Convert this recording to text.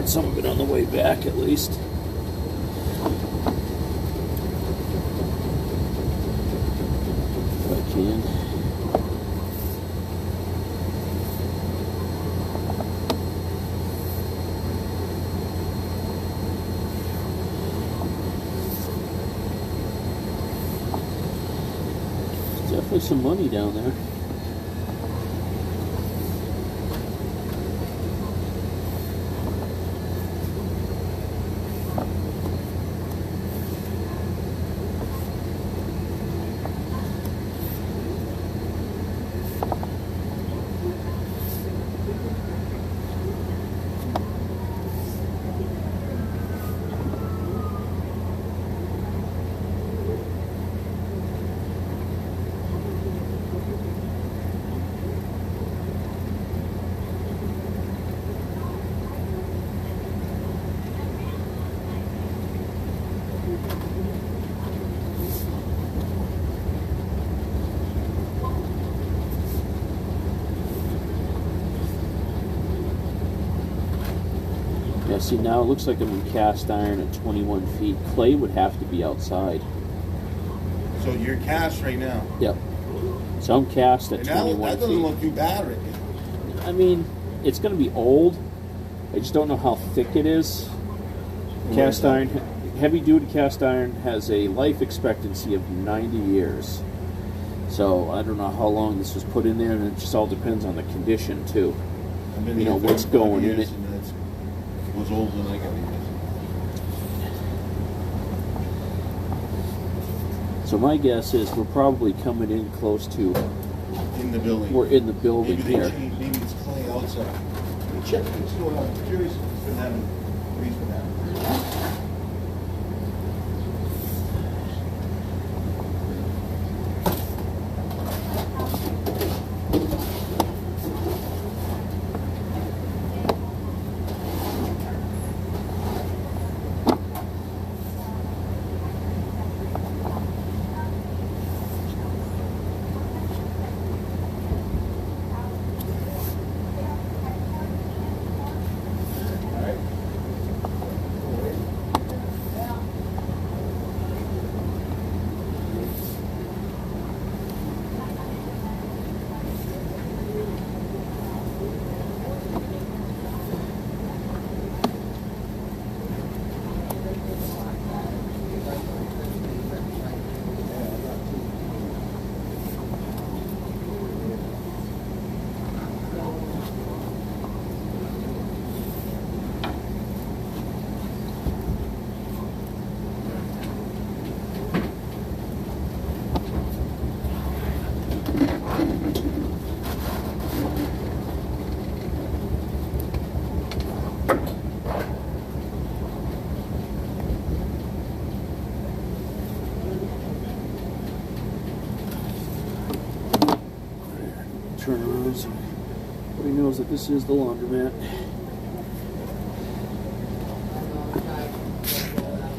get some of it on the way back at least. If I can. There's definitely some money down there. Yeah, see, now it looks like I'm in cast iron at 21 feet. Clay would have to be outside. So you're cast right now? Yep. So I'm cast at 21 feet. That doesn't look too bad right now. I mean, it's going to be old. I just don't know how thick it is. Cast iron, heavy-duty cast iron has a life expectancy of 90 years. So I don't know how long this was put in there, and it just all depends on the condition, too. You know, what's going in it. It was older than I got it. So my guess is we're probably coming in close to... In the building. We're in the building here. Maybe it's clay outside. Let me check what's going on. I'm curious if it's been having... What he's been having. Turn around so everybody knows that this is the laundromat.